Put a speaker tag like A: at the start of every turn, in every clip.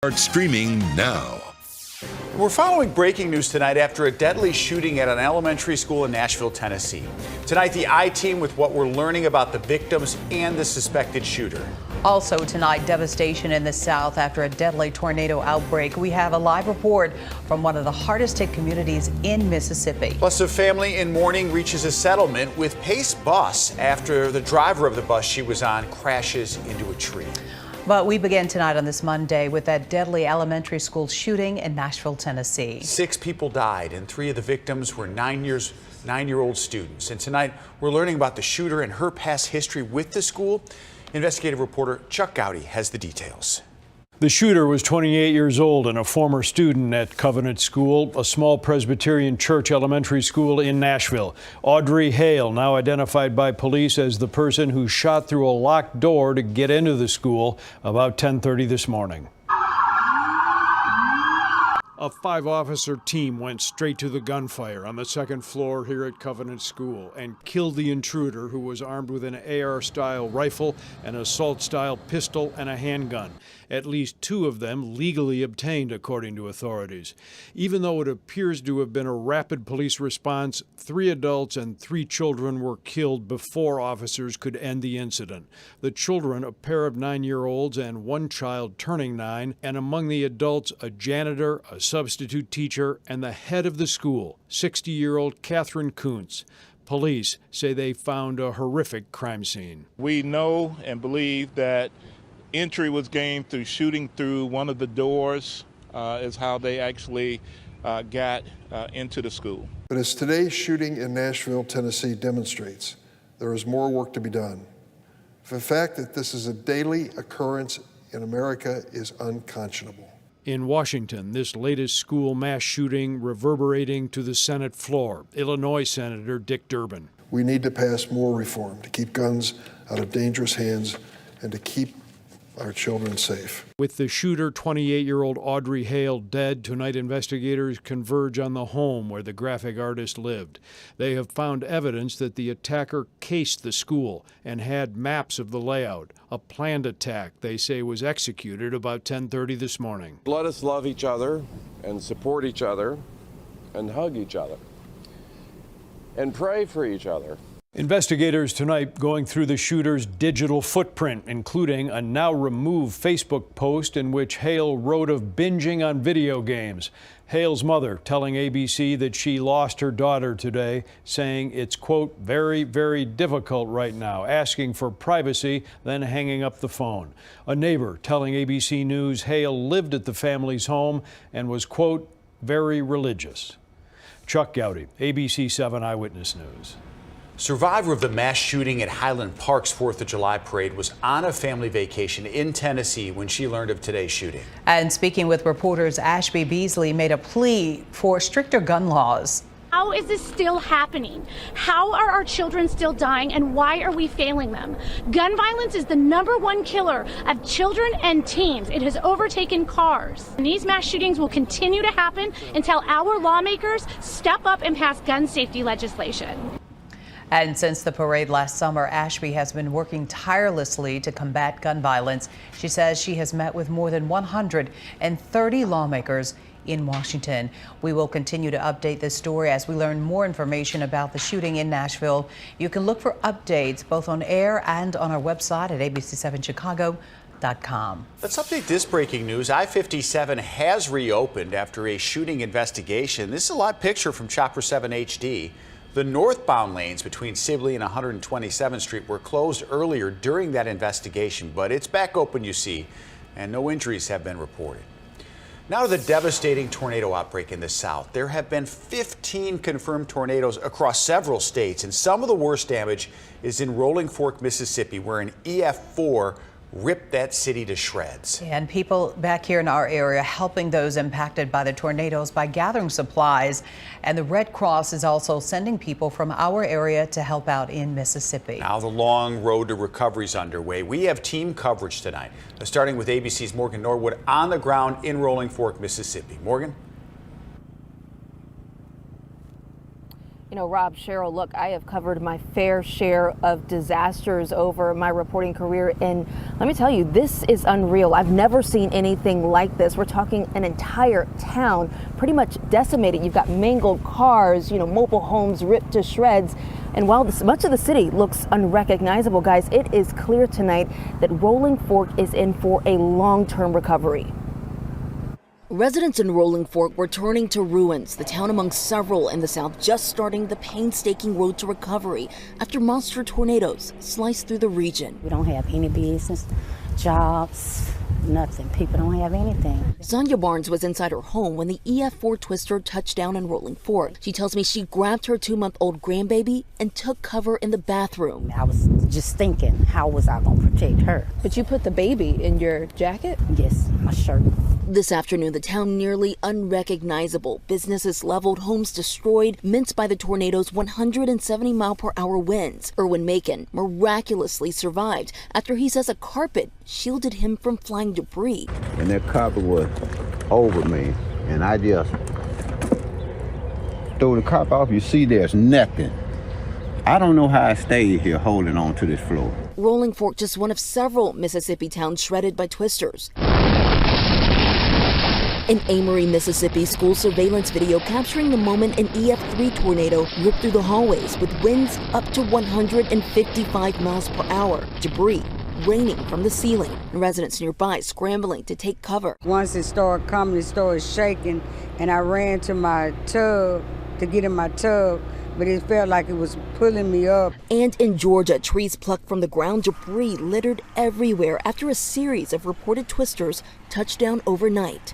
A: Start streaming now.
B: We're following breaking news tonight after a deadly shooting at an elementary school in Nashville, Tennessee. Tonight, the I-Team with what we're learning about the victims and the suspected shooter.
C: Also tonight, devastation in the South after a deadly tornado outbreak. We have a live report from one of the hardest hit communities in Mississippi.
B: Plus, a family in mourning reaches a settlement with Pace Bus after the driver of the bus she was on crashes into a tree.
C: But we begin tonight on this Monday with that deadly elementary school shooting in Nashville, Tennessee.
B: 6 people died and 3 of the victims were 9-year-old students. And tonight we're learning about the shooter and her past history with the school. Investigative reporter Chuck Gowdy has the details.
D: The shooter was 28 years old and a former student at Covenant School, a small Presbyterian church elementary school in Nashville. Audrey Hale, now identified by police as the person who shot through a locked door to get into the school about 10:30 this morning. A 5-officer team went straight to the gunfire on the second floor here at Covenant School and killed the intruder, who was armed with an AR-style rifle, an assault-style pistol, and a handgun. At least 2 of them legally obtained, according to authorities. Even though it appears to have been a rapid police response, 3 adults and 3 children were killed before officers could end the incident. The children, a pair of 9-year-olds and 1 child turning 9, and among the adults, a janitor, a substitute teacher, and the head of the school, 60-year-old Catherine Kuntz. Police say they found a horrific crime scene.
E: We know and believe that entry was gained through shooting through one of the doors, is how they actually got into the school.
F: But as today's shooting in Nashville, Tennessee demonstrates, there is more work to be done. The fact that this is a daily occurrence in America is unconscionable.
D: In Washington, this latest school mass shooting reverberating to the Senate floor. Illinois Senator Dick Durbin.
F: We need to pass more reform to keep guns out of dangerous hands and to keep our children safe.
D: With the shooter, 28-year-old Audrey Hale, dead, tonight investigators converge on the home where the graphic artist lived. They have found evidence that the attacker cased the school and had maps of the layout. A planned attack, they say, was executed about 10:30 this morning.
G: Let us love each other and support each other and hug each other and pray for each other.
D: Investigators tonight going through the shooter's digital footprint, including a now removed Facebook post in which Hale wrote of binging on video games. Hale's mother telling ABC that she lost her daughter today, saying it's, quote, very, very difficult right now, asking for privacy, then hanging up the phone. A neighbor telling ABC News Hale lived at the family's home and was, quote, very religious. Chuck Gowdy, ABC7 Eyewitness News.
B: Survivor of the mass shooting at Highland Park's 4th of July parade was on a family vacation in Tennessee when she learned of today's shooting.
C: And speaking with reporters, Ashby Beasley made a plea for stricter gun laws.
H: How is this still happening? How are our children still dying, and why are we failing them? Gun violence is the #1 killer of children and teens. It has overtaken cars. And these mass shootings will continue to happen until our lawmakers step up and pass gun safety legislation.
C: And since the parade last summer, Ashby has been working tirelessly to combat gun violence. She says she has met with more than 130 lawmakers in Washington. We will continue to update this story as we learn more information about the shooting in Nashville. You can look for updates both on air and on our website at ABC7Chicago.com.
B: Let's update this breaking news. I-57 has reopened after a shooting investigation. This is a live picture from Chopper 7 HD. The northbound lanes between Sibley and 127th Street were closed earlier during that investigation, but it's back open, you see, and no injuries have been reported. Now to the devastating tornado outbreak in the South. There have been 15 confirmed tornadoes across several states, and some of the worst damage is in Rolling Fork, Mississippi, where an EF4 ripped that city to shreds.
C: And people back here in our area helping those impacted by the tornadoes by gathering supplies. And the Red Cross is also sending people from our area to help out in Mississippi.
B: Now the long road to recovery is underway. We have team coverage tonight, starting with ABC's Morgan Norwood on the ground in Rolling Fork, Mississippi. Morgan?
A: You know, Rob, Cheryl, look, I have covered my fair share of disasters over my reporting career, and let me tell you, this is unreal. I've never seen anything like this. We're talking an entire town pretty much decimated. You've got mangled cars, you know, mobile homes ripped to shreds. And while much of the city looks unrecognizable, guys, it is clear tonight that Rolling Fork is in for a long-term recovery. Residents in Rolling Fork were turning to ruins, the town among several in the south just starting the painstaking road to recovery after monster tornadoes sliced through the region.
I: We don't have any business, jobs, nothing. People don't have anything.
A: Sonia Barnes was inside her home when the EF4 twister touched down in Rolling Fork. She tells me she grabbed her 2-month-old grandbaby and took cover in the bathroom.
I: I was just thinking, how was I going to protect her?
J: But you put the baby in your jacket?
I: Yes, my shirt.
A: This afternoon, the town nearly unrecognizable. Businesses leveled, homes destroyed, minced by the tornado's 170-mile-per-hour winds. Erwin Macon miraculously survived after he says a carpet shielded him from flying debris.
K: And that carpet was over me, and I just threw the carpet off. You see, there's nothing. I don't know how I stayed here holding on to this floor.
A: Rolling Fork, just one of several Mississippi towns shredded by twisters. In Amory, Mississippi, school surveillance video capturing the moment an EF3 tornado ripped through the hallways with winds up to 155 miles per hour. Debris raining from the ceiling. Residents nearby scrambling to take cover.
L: Once it started coming, it started shaking, and I ran to my tub to get in my tub, but it felt like it was pulling me up.
A: And in Georgia, trees plucked from the ground, debris littered everywhere after a series of reported twisters touched down overnight.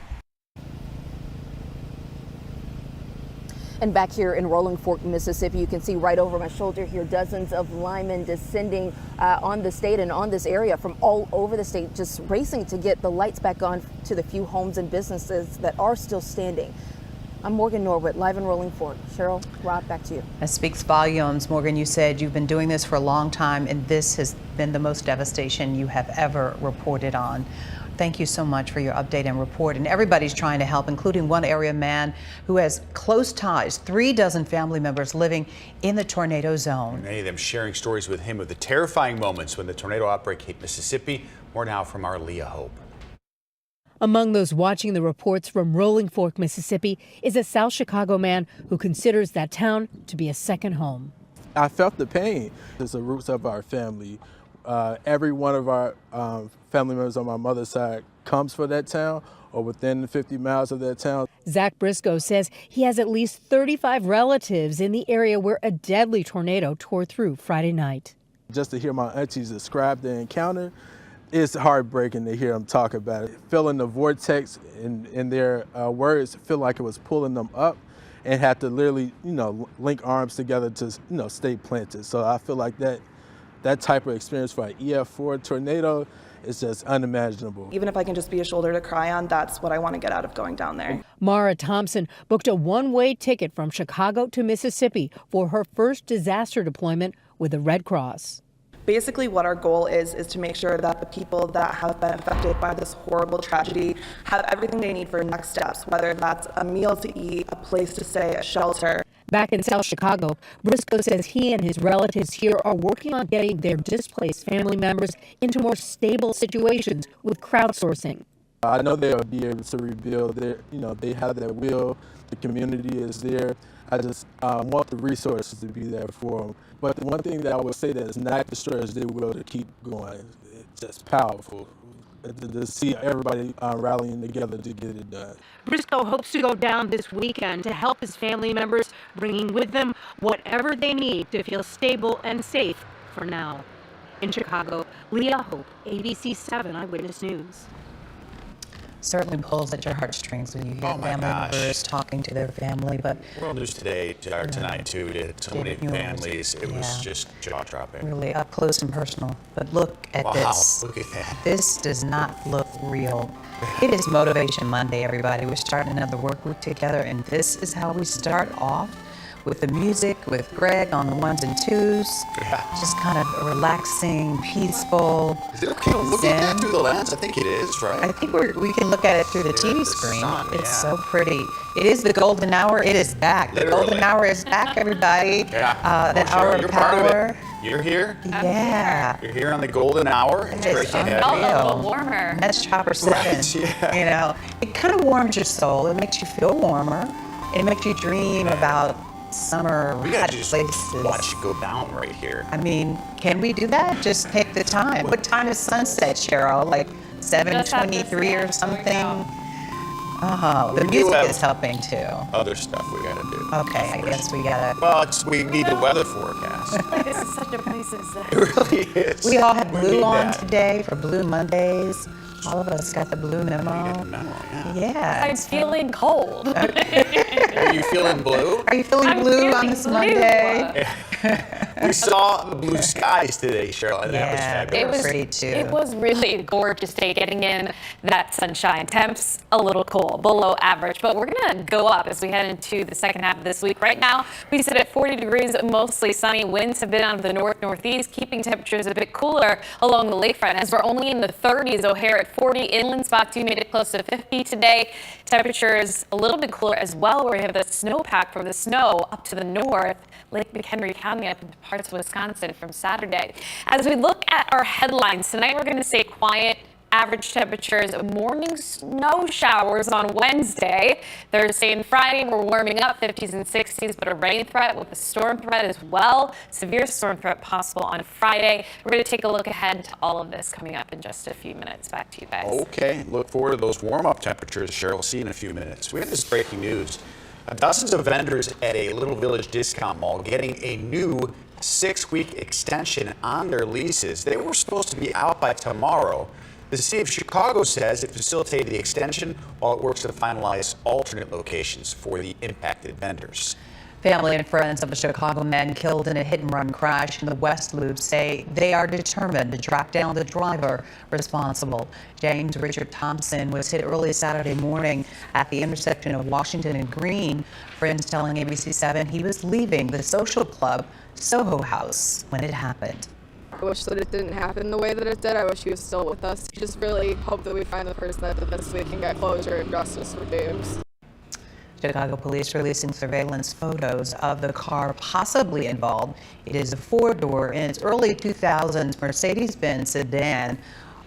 A: And back here in Rolling Fork, Mississippi, you can see right over my shoulder here dozens of linemen descending on the state and on this area from all over the state, just racing to get the lights back on to the few homes and businesses that are still standing. I'm Morgan Norwood, live in Rolling Fork. Cheryl, Rob, back to you.
C: That speaks volumes. Morgan, you said you've been doing this for a long time, and this has been the most devastation you have ever reported on. Thank you so much for your update and report. And everybody's trying to help, including one area man who has close ties, 3 dozen family members living in the tornado zone.
B: Many of them sharing stories with him of the terrifying moments when the tornado outbreak hit Mississippi. More now from our Leah Hope.
M: Among those watching the reports from Rolling Fork, Mississippi, is a South Chicago man who considers that town to be a second home.
N: I felt the pain. It's the roots of our family. Every one of our family members on my mother's side comes from that town or within 50 miles of that town.
M: Zach Briscoe says he has at least 35 relatives in the area where a deadly tornado tore through Friday night.
N: Just to hear my aunties describe the encounter, it's heartbreaking to hear them talk about it. Feeling the vortex in their words, feel like it was pulling them up and had to literally, link arms together to, stay planted. So I feel like that type of experience for an EF4 tornado is just unimaginable.
J: Even if I can just be a shoulder to cry on, that's what I want to get out of going down there.
M: Mara Thompson booked a one-way ticket from Chicago to Mississippi for her first disaster deployment with the Red Cross.
J: Basically what our goal is to make sure that the people that have been affected by this horrible tragedy have everything they need for next steps, whether that's a meal to eat, a place to stay, a shelter.
M: Back in South Chicago, Briscoe says he and his relatives here are working on getting their displaced family members into more stable situations with crowdsourcing.
N: I know they'll be able to rebuild. They have that will. The community is there. I just want the resources to be there for them. But the one thing that I would say that is not destroys their will to keep going. It's just powerful to see everybody rallying together to get it done.
M: Briscoe hopes to go down this weekend to help his family members, bringing with them whatever they need to feel stable and safe for now. In Chicago, Leah Hope, ABC7 Eyewitness News.
C: Certainly pulls at your heartstrings when you hear family members talking to their family. But
B: World News Today, or tonight too, did so many families. It was just jaw-dropping.
C: Really up close and personal. But look at this.
B: Look at that.
C: This does not look real. It is Motivation Monday, everybody. We're starting another work week together, and this is how we start off. with the music, with Greg on the ones and twos.
B: Yeah.
C: Just kind of relaxing, peaceful.
B: Is it okay to look at that through the lens? I think it is, right?
C: I think we can look at it through the TV screen. It's so pretty. It is the golden hour. It is back. The golden hour is back, everybody.
B: Yeah.
C: The hour of power.
B: You're here?
C: Yeah.
B: You're here on the golden hour. It's great to have you.
C: A little warmer. That's Chopper 7.
B: Right, yeah.
C: You know, it kind of warms your soul. It makes you feel warmer. It makes you dream about summer
B: We
C: hot
B: gotta just
C: places.
B: watch it go down right here.
C: I mean, can we do that? Just take the time. What time is sunset, Cheryl? Like 7:23 or something? The music is helping too.
B: Other stuff we gotta do.
C: Okay, I guess we gotta.
B: Well, we need the weather forecast.
M: This is such a crisis.
B: It really is.
C: We all have
B: We
C: blue
B: need
C: on
B: that.
C: today for Blue Mondays. All of us got the blue memo. Yeah.
M: I'm feeling cold.
B: Are you feeling blue?
C: Are you feeling blue on this Monday?
B: We saw the blue skies today, Cheryl, and that was
C: Yeah,
B: fabulous.
C: it was pretty too.
M: It was really a gorgeous day, getting in that sunshine. Temps a little cool, below average, but we're gonna go up as we head into the second half of this week. Right now, we sit at 40 degrees, mostly sunny. Winds have been out of the north-northeast, keeping temperatures a bit cooler along the lakefront, as we're only in the 30s. O'Hare at 40, inland spots you made it close to 50 today. Temperatures a little bit cooler as well, where we have the snowpack from the snow up to the north. Lake McHenry County up into parts of Wisconsin from Saturday. As we look at our headlines tonight, we're going to stay quiet. Average temperatures, morning snow showers on Wednesday. Thursday and Friday, we're warming up 50s and 60s, but a rain threat with a storm threat as well. Severe storm threat possible on Friday. We're going to take a look ahead to all of this coming up in just a few minutes. Back to you guys.
B: Okay, look forward to those warm-up temperatures, Cheryl. See you in a few minutes. We have this breaking news. Dozens of vendors at a Little Village discount mall getting a new 6-week extension on their leases. They were supposed to be out by tomorrow. The city of Chicago says it facilitated the extension while it works to finalize alternate locations for the impacted vendors.
C: Family and friends of a Chicago man killed in a hit-and-run crash in the West Loop say they are determined to track down the driver responsible. James Richard Thompson was hit early Saturday morning at the intersection of Washington and Green. Friends telling ABC7 he was leaving the social club Soho House when it happened.
O: I wish that it didn't happen the way that it did. I wish he was still with us. Just really hope that we find the person that did this so we can get closure and justice for James.
C: Chicago police releasing surveillance photos of the car possibly involved. It is a 4-door in its early 2000s Mercedes-Benz sedan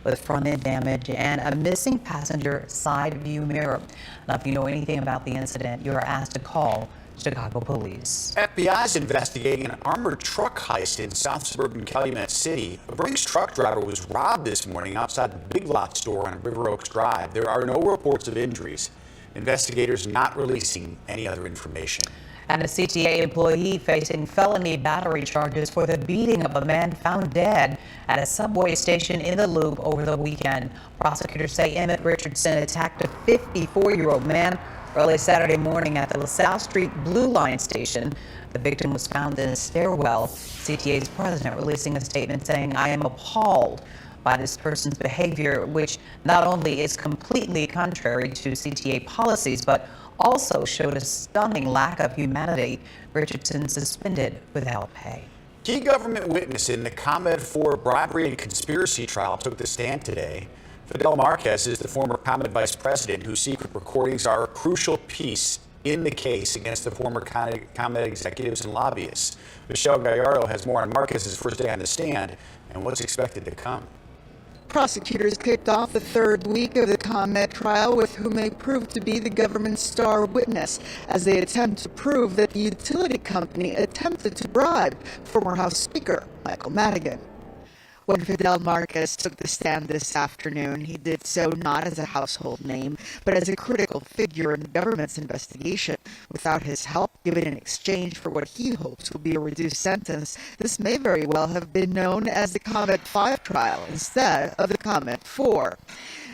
C: with front-end damage and a missing passenger side view mirror. Now, if you know anything about the incident, you are asked to call Chicago police.
B: FBI is investigating an armored truck heist in south suburban Calumet City. A Brinks truck driver was robbed this morning outside the Big Lot store on River Oaks Drive. There are no reports of injuries. Investigators not releasing any other information.
C: And a CTA employee facing felony battery charges for the beating of a man found dead at a subway station in the Loop over the weekend. Prosecutors say Emmett Richardson attacked a 54-year-old man early Saturday morning at the LaSalle Street Blue Line station. The victim was found in a stairwell. CTA's president releasing a statement saying, "I am appalled by this person's behavior, which not only is completely contrary to CTA policies, but also showed a stunning lack of humanity." Richardson suspended without pay.
B: Key government witness in the ComEd 4 bribery and conspiracy trial took the stand today. Fidel Marquez is the former ComEd vice president whose secret recordings are a crucial piece in the case against the former ComEd executives and lobbyists. Michelle Gallardo has more on Marquez's first day on the stand and what's expected to come.
P: Prosecutors kicked off the third week of the ComEd trial with whom they proved to be the government's star witness as they attempt to prove that the utility company attempted to bribe former House Speaker Michael Madigan. When Fidel Marquez took the stand this afternoon, he did so not as a household name, but as a critical figure in the government's investigation. Without his help, given in exchange for what he hopes will be a reduced sentence, this may very well have been known as the ComEd 5 trial instead of the ComEd 4.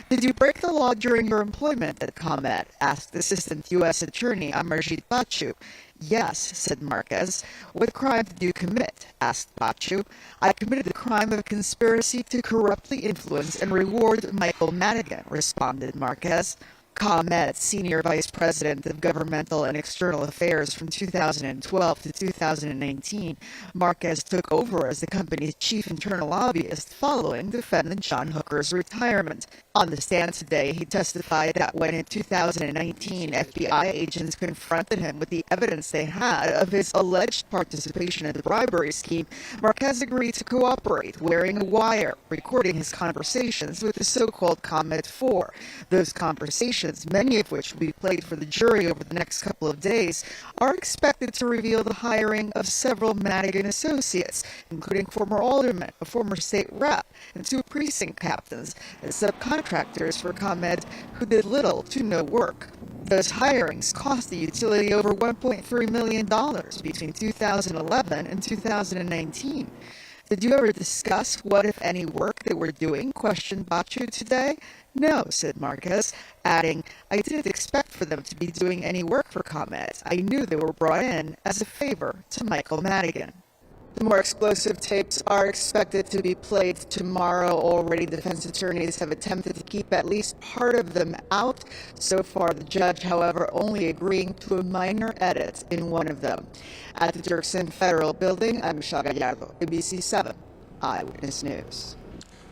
P: Did you break the law during your employment at ComEd? Asked Assistant U.S. Attorney Amarjit Bachu. Yes, said Marquez. What crime did you commit? Asked Bachu. I committed the crime of conspiracy to corruptly influence and reward Michael Madigan, responded Marquez. ComEd Senior Vice President of Governmental and External Affairs from 2012 to 2019, Marquez took over as the company's chief internal lobbyist following defendant John Hooker's retirement. On the stand today, he testified that when in 2019 FBI agents confronted him with the evidence they had of his alleged participation in the bribery scheme, Marquez agreed to cooperate, wearing a wire, recording his conversations with the so-called ComEd 4. Those conversations, many of which will be played for the jury over the next couple of days, are expected to reveal the hiring of several Madigan associates, including former aldermen, a former state rep, and 2 precinct captains, as subcontractors for ComEd who did little to no work. Those hirings cost the utility over $1.3 million between 2011 and 2019. Did you ever discuss what, if any, work they were doing? Questioned Bachu today. No, said Marquez, adding, I didn't expect for them to be doing any work for ComEd. I knew they were brought in as a favor to Michael Madigan. The more explosive tapes are expected to be played tomorrow. Already, defense attorneys have attempted to keep at least part of them out. So far, the judge, however, only agreeing to a minor edit in one of them. At the Dirksen Federal Building, I'm Michelle Gallardo, ABC7, Eyewitness News.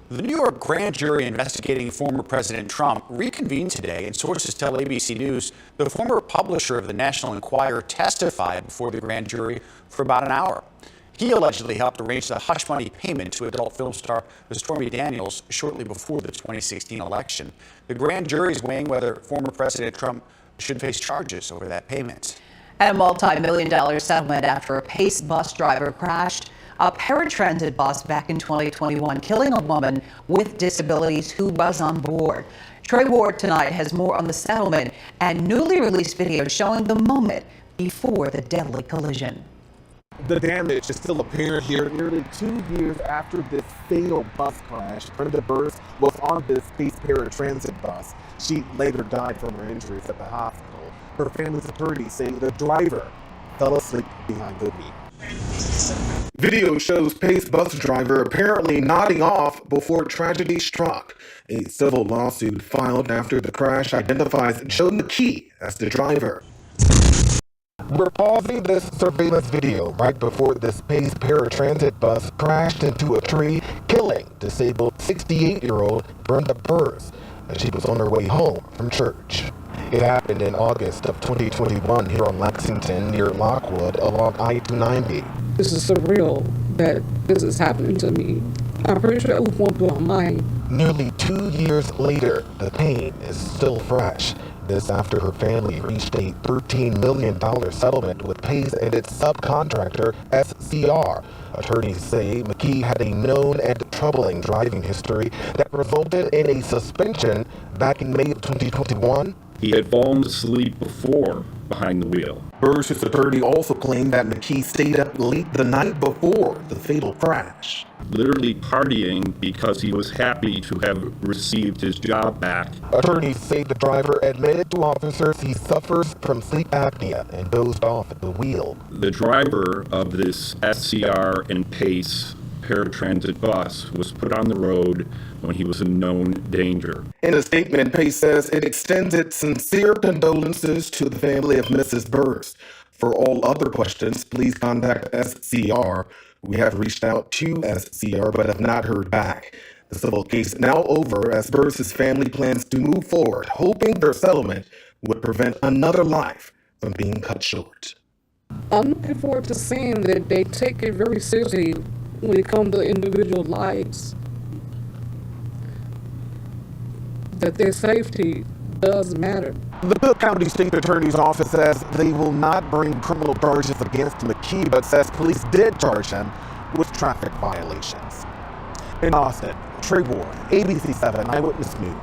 B: The New York grand jury investigating former President Trump reconvened today, and sources tell ABC News the former publisher of the National Enquirer testified before the grand jury for about an hour. He allegedly helped arrange the hush money payment to adult film star Stormy Daniels shortly before the 2016 election. The grand jury is weighing whether former President Trump should face charges over that payment.
C: And a multi-million-dollar settlement after a Pace bus driver crashed a paratransit bus back in 2021, killing a woman with disabilities who was on board. Trey Ward tonight has more on the settlement and newly released video showing the moment before the deadly collision.
Q: The damage is still apparent here nearly 2 years after this fatal bus crash. Brenda Burrs was on this Pace paratransit bus. She later died from her injuries at the hospital. Her family's attorneys say the driver fell asleep behind the wheel. Video shows Pace bus driver apparently nodding off before tragedy struck. A civil lawsuit filed after the crash identifies Joe McKee as the driver. We're pausing this surveillance video right before this Pace paratransit bus crashed into a tree, killing disabled 68-year-old Brenda Burrs as she was on her way home from church. It happened in August of 2021 here on Lexington near Lockwood along I-290.
R: This is surreal that this is happening to me. I'm pretty sure it won't blow my mind.
Q: Nearly 2 years later, the pain is still fresh. This after her family reached a $13 million settlement with Pace and its subcontractor, SCR. Attorneys say McKee had a known and troubling driving history that resulted in a suspension back in May of 2021.
S: He had fallen asleep before behind the wheel.
Q: Burrs' attorney also claimed that McKee stayed up late the night before the fatal crash.
S: Literally partying because he was happy to have received his job back.
Q: Attorneys say the driver admitted to officers he suffers from sleep apnea and dozed off at the wheel.
S: The driver of this SCR and Pace paratransit bus was put on the road when he was in known danger.
Q: In a statement, Pace says it extends its sincere condolences to the family of Mrs. Burrs. For all other questions, please contact SCR. We have reached out to SCR but have not heard back. The civil case now over as Burrs' family plans to move forward, hoping their settlement would prevent another life from being cut short.
R: I'm looking forward to seeing that they take it very seriously when it comes to individual lives. That their safety does matter.
Q: The Cook County State Attorney's Office says they will not bring criminal charges against McKee, but says police did charge him with traffic violations. In Austin, Trey Ward, ABC7 Eyewitness News.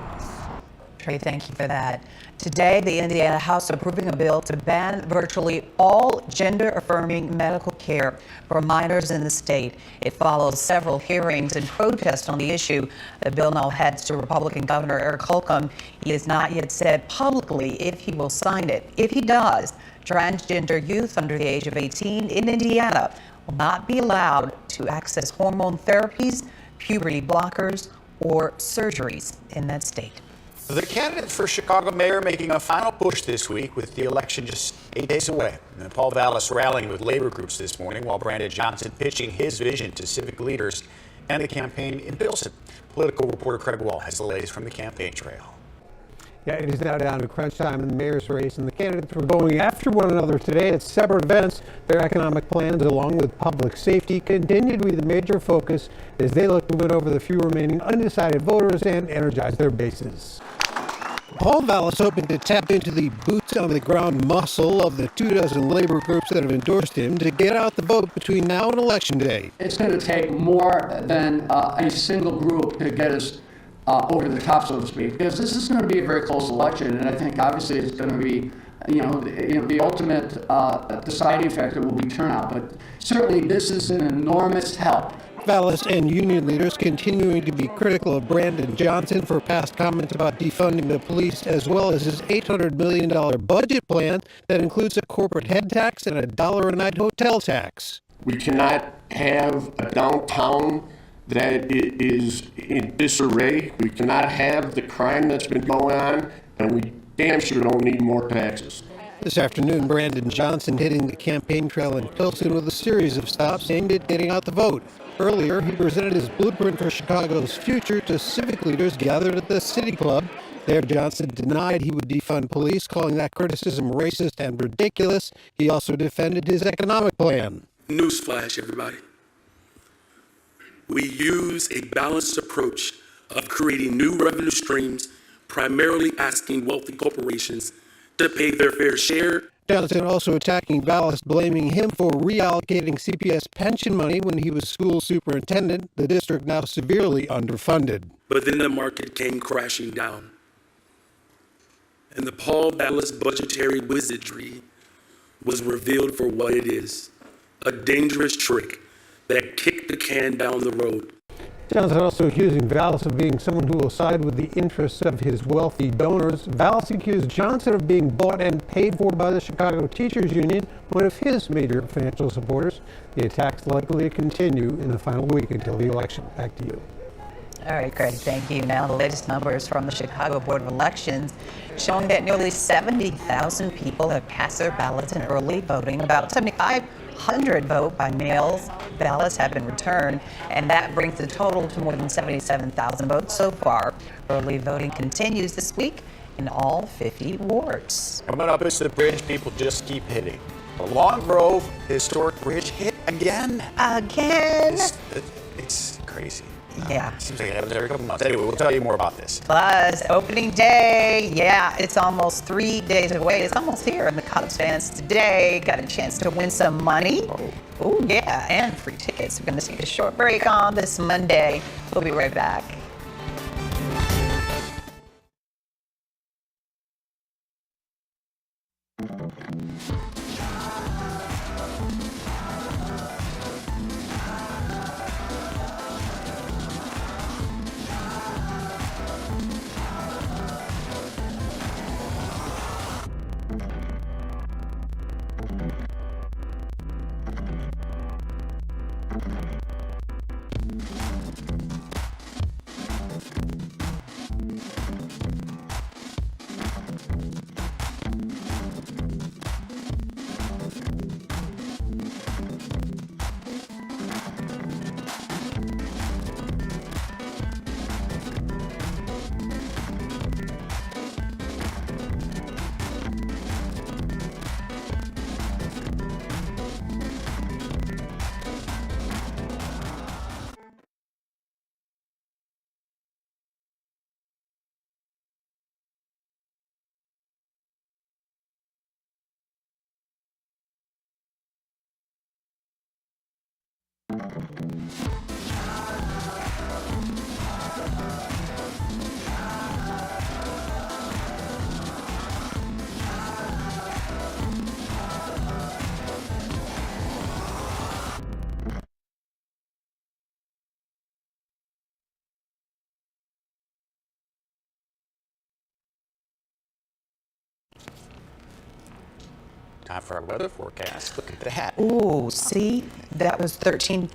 C: Trey, thank you for that. Today, the Indiana House approving a bill to ban virtually all gender-affirming medical care for minors in the state. It follows several hearings and protests on the issue. The bill now heads to Republican Governor Eric Holcomb. He has not yet said publicly if he will sign it. If he does, transgender youth under the age of 18 in Indiana will not be allowed to access hormone therapies, puberty blockers, or surgeries in that state.
B: The candidates for Chicago mayor making a final push this week with the election just 8 days away. And Paul Vallis rallying with labor groups this morning while Brandon Johnson pitching his vision to civic leaders and the campaign in Pilsen. Political reporter Craig Wall has the latest from the campaign trail.
T: Yeah, it is now down to crunch time in the mayor's race, and the candidates were going after one another today at separate events. Their economic plans, along with public safety, continue to be the major focus as they look to win over the few remaining undecided voters and energize their bases. Paul Vallis hoping to tap into the boots-on-the-ground muscle of the 24 labor groups that have endorsed him to get out the vote between now and Election Day.
U: It's going to take more than a single group to get us over the top, so to speak, because this is going to be a very close election, and I think obviously it's going to be, the ultimate deciding factor will be turnout, but certainly this is an enormous help.
T: Vallis and union leaders continuing to be critical of Brandon Johnson for past comments about defunding the police, as well as his $800 million budget plan that includes a corporate head tax and a $1 a night hotel tax.
V: We cannot have a downtown that is in disarray. We cannot have the crime that's been going on, and we damn sure don't need more taxes.
T: This afternoon, Brandon Johnson hitting the campaign trail in Pilsen with a series of stops aimed at getting out the vote. Earlier, he presented his blueprint for Chicago's future to civic leaders gathered at the City Club. There, Johnson denied he would defund police, calling that criticism racist and ridiculous. He also defended his economic plan.
W: Newsflash, everybody. We use a balanced approach of creating new revenue streams, primarily asking wealthy corporations to pay their fair share.
T: Johnson also attacking Vallis, blaming him for reallocating CPS pension money when he was school superintendent, the district now severely underfunded.
W: But then the market came crashing down. And the Paul Vallis budgetary wizardry was revealed for what it is, a dangerous trick that kicked the can down the road.
T: Johnson also accusing Vallis of being someone who will side with the interests of his wealthy donors. Vallis accused Johnson of being bought and paid for by the Chicago Teachers Union, one of his major financial supporters. The attacks likely to continue in the final week until the election. Back to you.
C: All right, Craig, thank you. Now, the latest numbers from the Chicago Board of Elections showing that nearly 70,000 people have cast their ballots in early voting. About 7,500 vote by mails. Ballots have been returned, and that brings the total to more than 77,000 votes so far. Early voting continues this week in all 50 wards.
B: Coming up, it's the bridge people just keep hitting. The Long Grove Historic Bridge hit again. It's crazy.
C: Yeah.
B: Seems like it happens every couple months. Anyway, we'll tell you more about this.
C: Plus, opening day. Yeah, it's almost 3 days away. It's almost here. And the Cubs fans today got a chance to win some money. Oh, yeah, and free tickets. We're going to take a short break on this Monday. We'll be right back.
B: Time for our weather forecast. Look at that.
C: Ooh, see? That was 14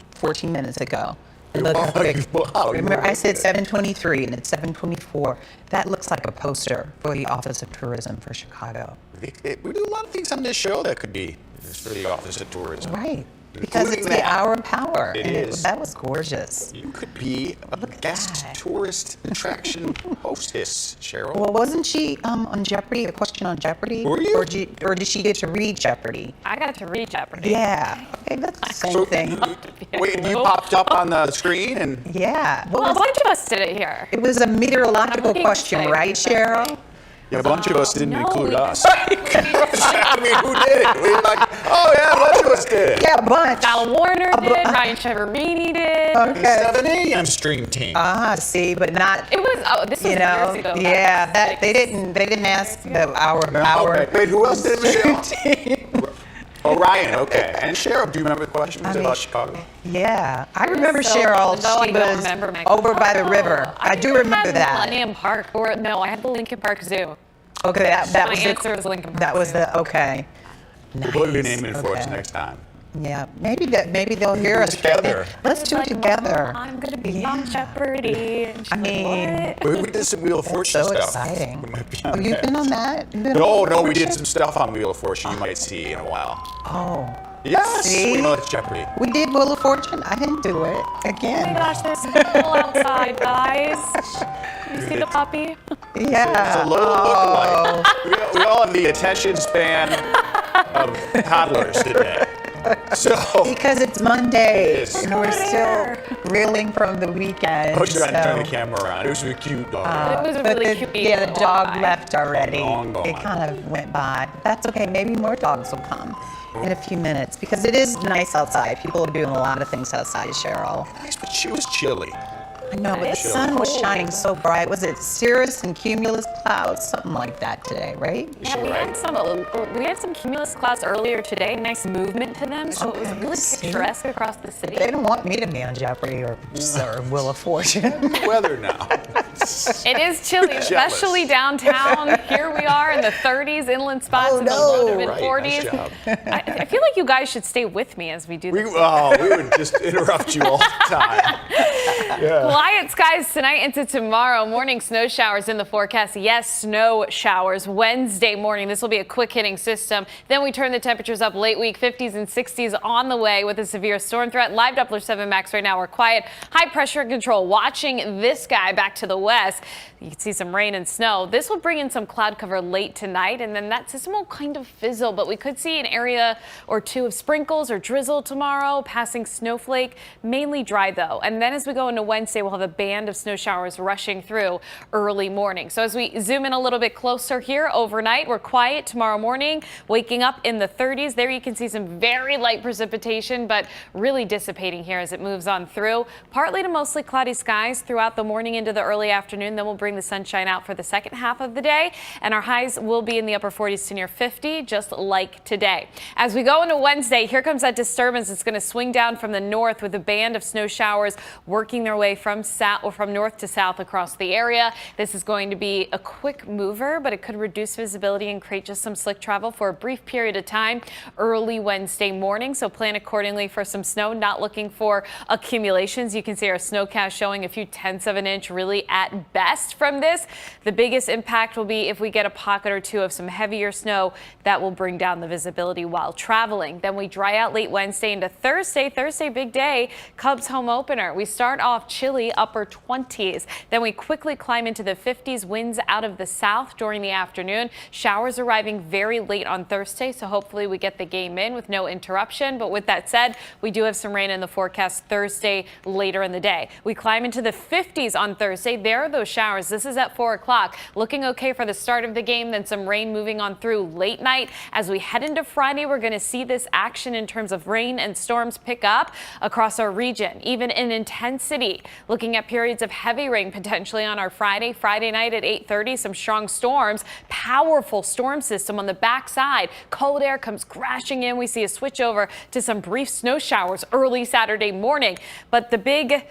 C: minutes ago. Look how big.
B: Wow,
C: Remember, I said 723 and it's 724. That looks like a poster for the Office of Tourism for Chicago.
B: We do a lot of things on this show that could be for the Office of Tourism.
C: Right. Because it's the hour of power.
B: It
C: and
B: is.
C: That was gorgeous.
B: You could be a guest tourist attraction hostess, Cheryl.
C: Well, wasn't she on Jeopardy, a question on Jeopardy?
B: Were you?
C: Or did she get to read Jeopardy?
E: I got to read Jeopardy.
C: Yeah. Okay, that's the same thing.
B: Wait, you popped up on the screen and...
C: Yeah.
E: Well, a bunch of us did it here.
C: It was a meteorological question, right, Cheryl?
B: Yeah, a bunch of us didn't include us. I mean, who did it? We were like, oh yeah, a bunch of us did it.
C: Yeah, a bunch.
E: Al Warner did, Ryan Cheverini did.
C: Okay.
B: 7 a.m. stream team.
C: See, but not.
E: It was, this was years ago.
C: Yeah, they didn't ask the hour of power.
B: Wait, who else did Michelle? Oh, Ryan, okay. And Cheryl, do you remember the question? Was it about Chicago?
C: Yeah, I remember Cheryl. She was over by the river. I do remember that.
E: Millennium Park, or no, I had the Lincoln Park Zoo.
C: Okay, that was
E: my answer was Lincoln Park.
C: That was the okay.
B: We'll put a good name in for us next time.
C: Yeah, maybe they'll hear us
B: together.
C: Let's do it together.
E: I'm gonna be on Jeopardy. And
C: I mean,
B: we did some Wheel of Fortune
C: so
B: stuff.
C: exciting.
B: We might be on
C: You've
B: that.
C: been on that?
B: No, we did some stuff on Wheel of Fortune you might see in a while.
C: Oh.
B: Yes,
C: See?
B: we know it's Jeopardy.
C: We did Wheel of Fortune. I didn't do it again.
E: Oh my gosh, there's people outside, guys. You see the puppy?
C: Yeah.
B: It's a little look-alike. We all have the attention span of toddlers today. So
C: Because it's Monday,
B: It is.
C: and we're still reeling from the weekend.
B: I should have
C: so-
B: turned the camera around. It was a cute dog.
E: It was a
C: But
E: really
C: the,
E: cute
C: yeah, the
E: little
C: dog
E: guy.
C: left already.
B: Long gone.
C: It kind of went by. That's okay. Maybe more dogs will come in a few minutes because it is nice outside. People are doing a lot of things outside, Cheryl.
B: Nice, but she was chilly.
C: I know, but the
E: It's
C: sun was
E: cold.
C: shining so bright. Was it cirrus and cumulus clouds? Something like that today, right?
E: Yeah, we had some cumulus clouds earlier today. Nice movement to them, so it was really picturesque across the city.
C: They don't want me to be on Jeopardy or Wheel of Fortune.
B: Weather now.
E: It is chilly, especially downtown. Here we are in the 30s, inland spots in the low to mid
B: Right,
E: 40s.
B: nice job.
E: I feel like you guys should stay with me as we do this.
B: We would just interrupt you all the time. Yeah.
E: Quiet skies tonight into tomorrow. Morning snow showers in the forecast. Yes, snow showers Wednesday morning. This will be a quick hitting system. Then we turn the temperatures up late week. 50s and 60s on the way with a severe storm threat. Live Doppler 7 max right now. We're quiet. High pressure control. Watching this guy back to the west. You can see some rain and snow. This will bring in some cloud cover late tonight, and then that system will kind of fizzle, but we could see an area or two of sprinkles or drizzle tomorrow, passing snowflake, mainly dry though. And then as we go into Wednesday, we'll have a band of snow showers rushing through early morning. So as we zoom in a little bit closer here overnight, we're quiet tomorrow morning, waking up in the 30s. There you can see some very light precipitation, but really dissipating here as it moves on through. Partly to mostly cloudy skies throughout the morning into the early afternoon. Then we'll bring the sunshine out for the second half of the day, and our highs will be in the upper 40s to near 50, just like today. As we go into Wednesday, here comes that disturbance. It's going to swing down from the north with a band of snow showers working their way from south or from north to south across the area. This is going to be a quick mover, but it could reduce visibility and create just some slick travel for a brief period of time early Wednesday morning. So plan accordingly for some snow. Not looking for accumulations. You can see our snowcast showing a few tenths of an inch really at best from this. The biggest impact will be if we get a pocket or two of some heavier snow that will bring down the visibility while traveling. Then we dry out late Wednesday into Thursday. Thursday, big day, Cubs home opener. We start off chilly, upper 20s. Then we quickly climb into the 50s, winds out of the south during the afternoon. Showers arriving very late on Thursday, so hopefully we get the game in with no interruption. But with that said, we do have some rain in the forecast Thursday later in the day. We climb into the 50s on Thursday. There are those showers. This is at 4 o'clock. Looking okay for the start of the game, then some rain moving on through late night. As we head into Friday, we're going to see this action in terms of rain and storms pick up across our region, even in intensity. Looking at periods of heavy rain potentially on our Friday night at 8:30, some strong storms, powerful storm system on the backside. Cold air comes crashing in. We see a switch over to some brief snow showers early Saturday morning. But the big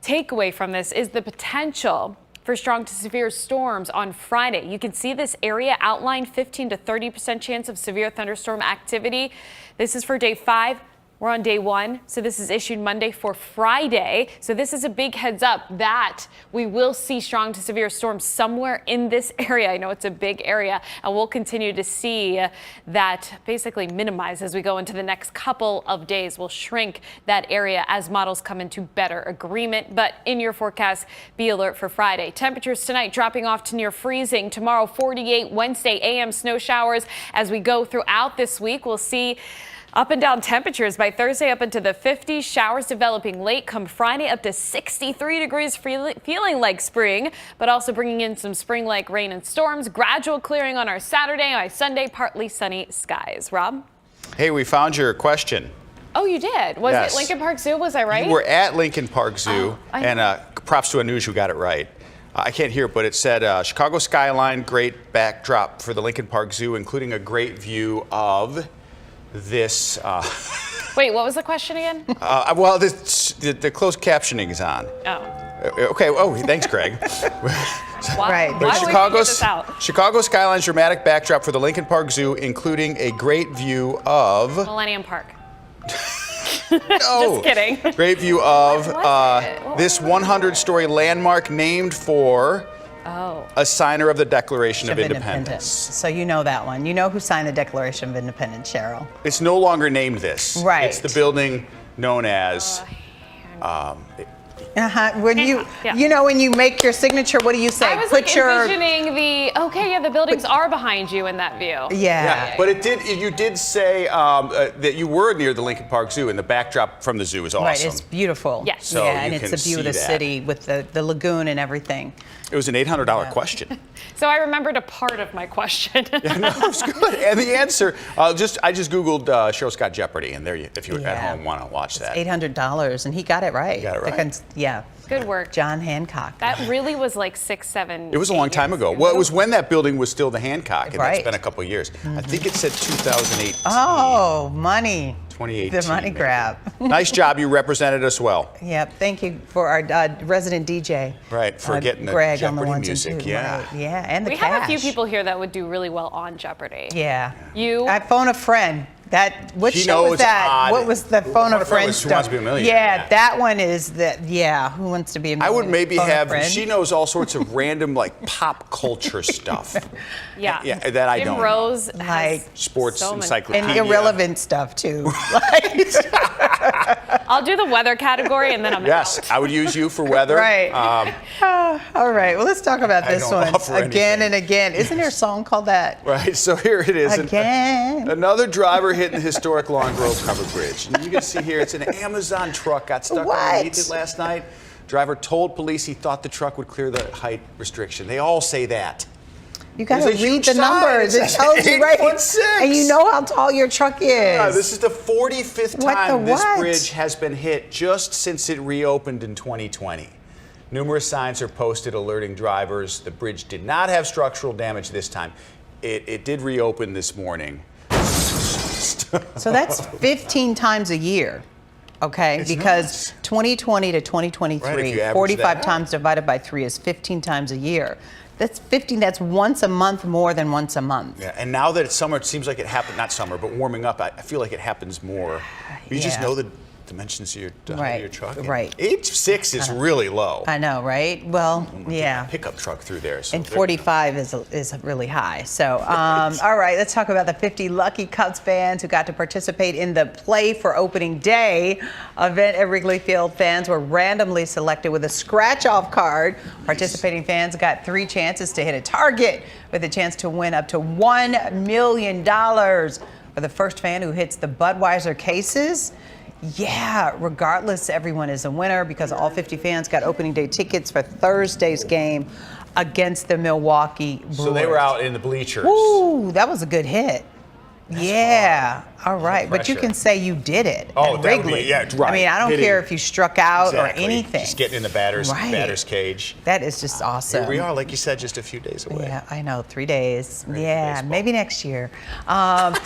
E: takeaway from this is the potential for strong to severe storms on Friday. You can see this area outlined, 15 to 30% chance of severe thunderstorm activity. This is for day 5. We're on day 1, so this is issued Monday for Friday. So this is a big heads up that we will see strong to severe storms somewhere in this area. I know it's a big area, and we'll continue to see that basically minimize as we go into the next couple of days. We'll shrink that area as models come into better agreement. But in your forecast, be alert for Friday. Temperatures tonight dropping off to near freezing. Tomorrow, 48. Wednesday, AM snow showers. As we go throughout this week, we'll see up and down temperatures by Thursday up into the 50s. Showers developing late. Come Friday up to 63 degrees, feeling like spring, but also bringing in some spring-like rain and storms. Gradual clearing on our Saturday. By Sunday, partly sunny skies. Rob?
B: Hey, we found your question.
E: Oh, you did? Was
B: Yes.
E: it Lincoln Park Zoo? Was I right?
B: You were at Lincoln Park Zoo, and props to Anuj who got it right. I can't hear it, but it said Chicago skyline, great backdrop for the Lincoln Park Zoo, including a great view of this.
E: Wait, what was the question again?
B: Well, the closed captioning is on.
E: Oh.
B: Okay. Oh, thanks, Greg.
E: Why would we figure this out?
B: Chicago skyline's dramatic backdrop for the Lincoln Park Zoo, including a great view of
E: Millennium Park.
B: No.
E: Just kidding.
B: Great view of this 100-story landmark named for a signer of the Declaration of Independence.
C: So you know that one. You know who signed the Declaration of Independence, Cheryl.
B: It's no longer named this.
C: Right.
B: It's the building known as.
C: When you know, when you make your signature, what do you say?
E: I was envisioning the buildings are behind you in that view.
B: Yeah, but you did say that you were near the Lincoln Park Zoo, and the backdrop from the zoo is awesome.
C: Right, it's beautiful.
E: Yes.
B: So
C: yeah, and
B: you
C: it's
B: can
C: the view of
B: see
C: the
B: that.
C: city with the lagoon and everything.
B: It was an $800 question.
E: So I remembered a part of my question.
B: Yeah, no, it's good. And the answer, I just Googled Cheryl Scott Jeopardy, and there if you at home want to watch that.
C: $800, and he got it right.
B: He got it right.
C: Yeah.
E: Good work.
C: John Hancock.
E: That really was like 6, 7.
B: It was a long time ago. Well, it was when that building was still the Hancock, and
C: Right.
B: that's been a couple of years. I think it said 2008.
C: Oh, money.
B: 2018.
C: The money grab.
B: Nice job. You represented us well.
C: Yep. Thank you for our resident DJ.
B: Right, for getting the
C: Greg on the
B: Jeopardy
C: ones
B: music.
C: and twos.
B: Yeah.
C: Right. Yeah, and the
E: We
C: cash.
E: have a few people here that would do really well on Jeopardy.
C: Yeah.
E: You?
C: I phone a friend. What
B: She
C: show was
B: knows
C: that?
B: odd.
C: What was the phone a friend
B: Who
C: stuff?
B: Wants to Be a Millionaire?
C: Yeah, that one is that. Yeah, Who Wants to Be a Millionaire?
B: I would maybe
C: Phone a
B: have.
C: friend.
B: She knows all sorts of random like pop culture stuff.
E: Yeah.
B: Yeah, that I
E: Jim
B: don't.
E: Rose
B: know.
E: has
B: Sports
E: so much-
B: encyclopedia.
C: And irrelevant stuff too.
E: I'll do the weather category and then I'm
B: Yes,
E: out.
B: I would use you for weather.
C: Right. All right. Well, let's talk about
B: I
C: this
B: don't
C: one
B: offer
C: again and again. Isn't there a song called that?
B: Right, so here it is.
C: Again.
B: Another driver hitting the historic Long Grove covered bridge. And you can see here, it's an Amazon truck got stuck underneath it last night. Driver told police he thought the truck would clear the height restriction. They all say that.
C: You got to
B: There's a
C: read
B: huge
C: the
B: sign.
C: numbers. It
B: says
C: tells you right.
B: 8'6".
C: And you know how tall your truck is.
B: Yeah, this is the 45th
C: What
B: time
C: the
B: this
C: what?
B: bridge has been hit just since it reopened in 2020. Numerous signs are posted alerting drivers. The bridge did not have structural damage this time. It did reopen this morning.
C: So that's 15 times a year, okay? Because 2020 to 2023,
B: Right, if you average
C: 45
B: that
C: times divided by 3 is 15 times a year. That's 15, that's once a month more than once a month.
B: Yeah, and now that it's summer, it seems like it happened, not summer, but warming up, I feel like it happens more. You just
C: Yeah.
B: know the dimensions of your, height of your truck. And
C: Right.
B: 8'6" is really low.
C: I know, right? Well, yeah.
B: Pickup truck through there. So
C: And 45 is really high. So, all right, let's talk about the 50 Lucky Cubs fans who got to participate in the Play for Opening Day event at Wrigley Field. Fans were randomly selected with a scratch-off card. Participating fans got 3 chances to hit a target with a chance to win up to $1 million. For the first fan who hits the Budweiser cases, yeah, regardless, everyone is a winner because all 50 fans got opening day tickets for Thursday's game against the Milwaukee Brewers.
B: So they were out in the bleachers.
C: Ooh, that was a good hit. Yeah. All right. But you
B: pressure.
C: can say you did it.
B: Oh,
C: at
B: that would be-
C: Wrigley.
B: yeah, right.
C: I mean, I don't
B: Hitting.
C: care if you struck out
B: Exactly.
C: or anything.
B: Just getting in the batter's cage.
C: That is just awesome.
B: Here we are, like you said, just a few days away.
C: Yeah, I know, 3 days. Yeah, maybe next year.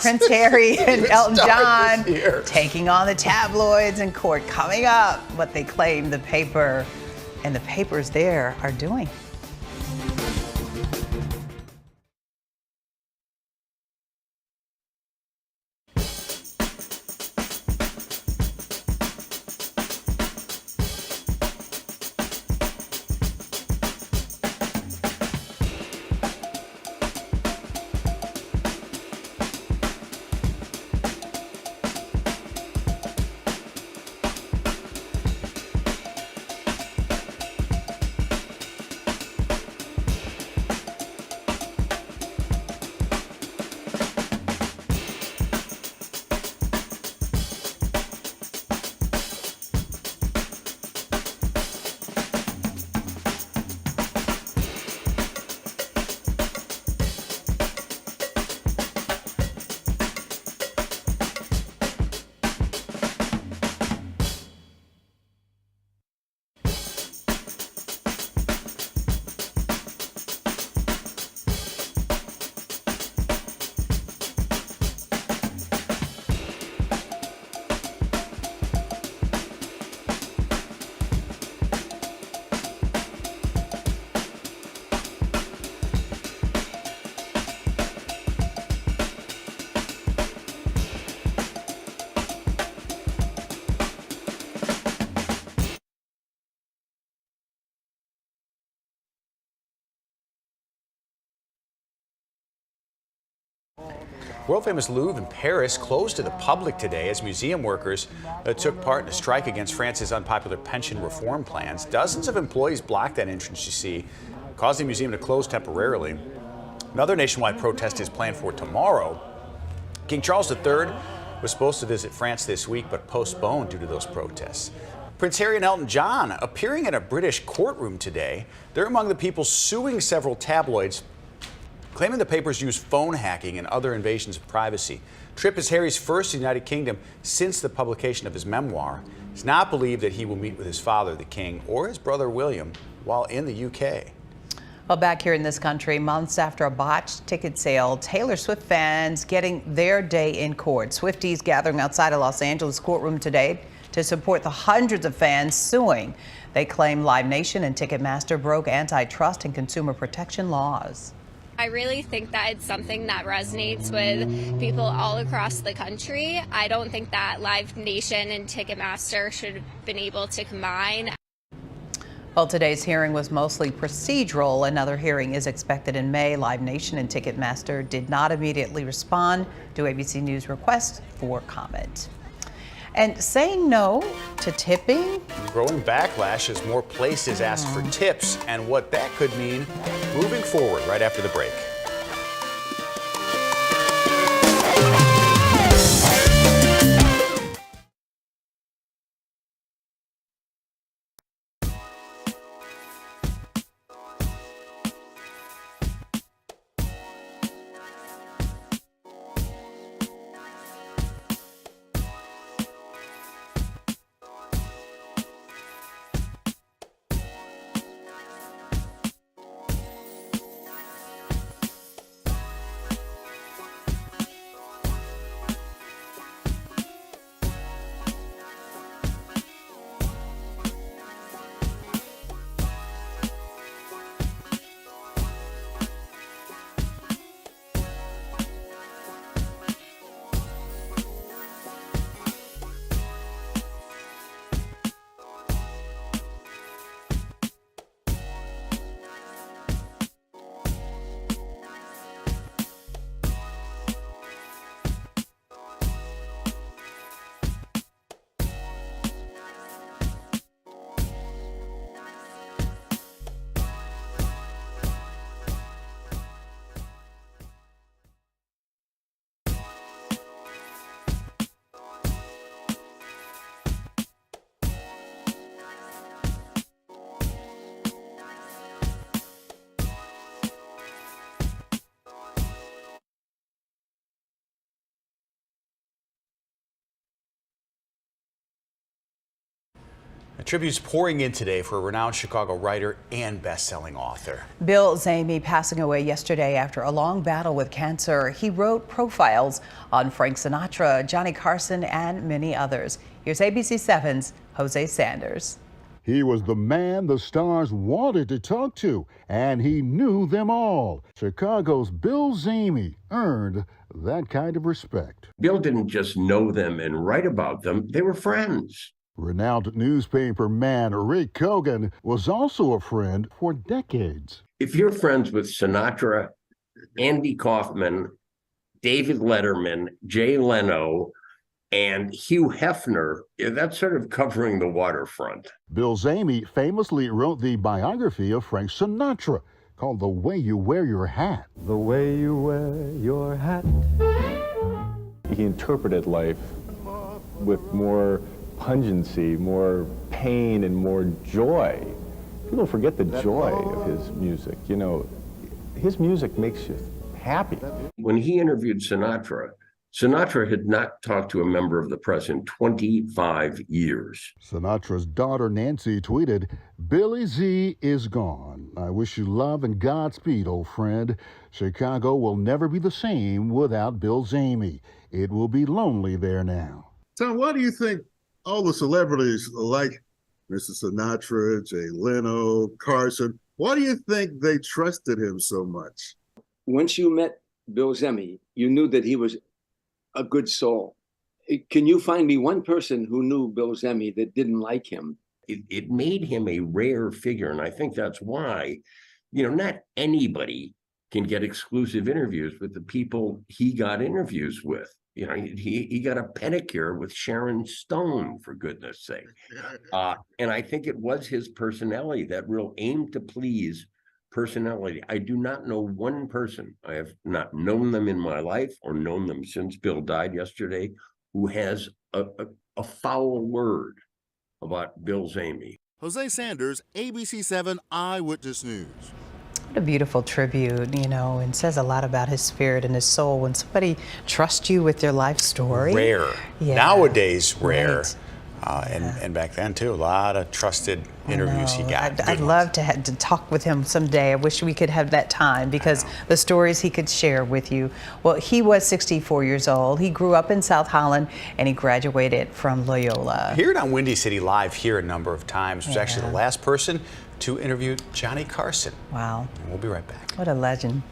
C: Prince Harry and Elton John taking on the tabloids in court. Coming up, what they claim the paper and the papers there are doing.
B: World-famous Louvre in Paris closed to the public today as museum workers took part in a strike against France's unpopular pension reform plans. Dozens of employees blocked that entrance, you see, causing the museum to close temporarily. Another nationwide protest is planned for tomorrow. King Charles III was supposed to visit France this week, but postponed due to those protests. Prince Harry and Elton John appearing in a British courtroom today. They're among the people suing several tabloids, claiming the papers use phone hacking and other invasions of privacy. Trip is Harry's first in the United Kingdom since the publication of his memoir. It's not believed that he will meet with his father, the king, or his brother William while in the UK.
C: Well, back here in this country, months after a botched ticket sale, Taylor Swift fans getting their day in court. Swifties gathering outside a Los Angeles courtroom today to support the hundreds of fans suing. They claim Live Nation and Ticketmaster broke antitrust and consumer protection laws.
D: I really think that it's something that resonates with people all across the country. I don't think that Live Nation and Ticketmaster should have been able to combine.
C: Well, today's hearing was mostly procedural. Another hearing is expected in May. Live Nation and Ticketmaster did not immediately respond to ABC News' request for comment. And saying no to tipping?
B: Growing backlash as more places ask for tips and what that could mean moving forward right after the break. Tributes pouring in today for a renowned Chicago writer and best-selling author.
C: Bill Zehme passing away yesterday after a long battle with cancer. He wrote profiles on Frank Sinatra, Johnny Carson, and many others. Here's ABC7's Jose Sanders.
F: He was the man the stars wanted to talk to, and he knew them all. Chicago's Bill Zehme earned that kind of respect.
V: Bill didn't just know them and write about them, they were friends.
F: Renowned newspaper man Rick Cogan was also a friend for decades.
V: If you're friends with Sinatra, Andy Kaufman, David Letterman, Jay Leno, and Hugh Hefner, that's sort of covering the waterfront.
F: Bill Zehme famously wrote the biography of Frank Sinatra called The Way You Wear Your Hat.
G: The way you wear your hat. He interpreted life with more pungency, more pain, and more joy. People forget the joy of his music. You know, his music makes you happy.
V: When he interviewed Sinatra, Sinatra had not talked to a member of the press in 25 years.
F: Sinatra's daughter Nancy tweeted, "Billy Z is gone. I wish you love and Godspeed, old friend. Chicago will never be the same without Bill Zehme. It will be lonely there now."
X: Tom, why do you think all the celebrities like Mr. Sinatra, Jay Leno, Carson, why do you think they trusted him so much?
Y: Once you met Bill Zehme, you knew that he was a good soul. Can you find me one person who knew Bill Zehme that didn't like him?
V: It made him a rare figure, and I think that's why, not anybody can get exclusive interviews with the people he got interviews with. You know, he got a pedicure with Sharon Stone, for goodness sake. And I think it was his personality, that real aim to please personality. I do not know one person, I have not known them in my life or known them since Bill died yesterday, who has a foul word about Bill Zehme.
F: Jose Sanders, ABC7 Eyewitness News.
C: What a beautiful tribute, you know, and says a lot about his spirit and his soul. When somebody trusts you with their life story.
B: Rare.
C: Yeah.
B: Nowadays, rare.
C: Right.
B: And back then, too, a lot of trusted interviews he got.
C: I'd love to talk with him someday. I wish we could have that time because the stories he could share with you. Well, he was 64 years old. He grew up in South Holland and he graduated from Loyola.
B: Here on Windy City Live here a number of times. Was actually the last person to interview Johnny Carson.
C: Wow.
B: And we'll be right back.
C: What a legend.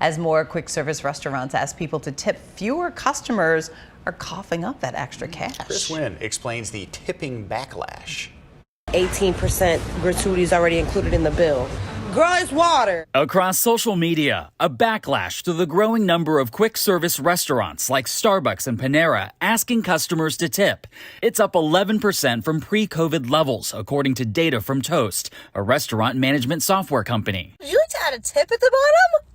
C: As more quick service restaurants ask people to tip, fewer customers are coughing up that extra cash.
B: Chris Wynn explains the tipping backlash.
A: 18% gratuity is already included in the bill. Girl, it's water.
H: Across social media, a backlash to the growing number of quick service restaurants like Starbucks and Panera asking customers to tip. It's up 11% from pre-COVID levels, according to data from Toast, a restaurant management software company.
A: You had a tip at the bottom?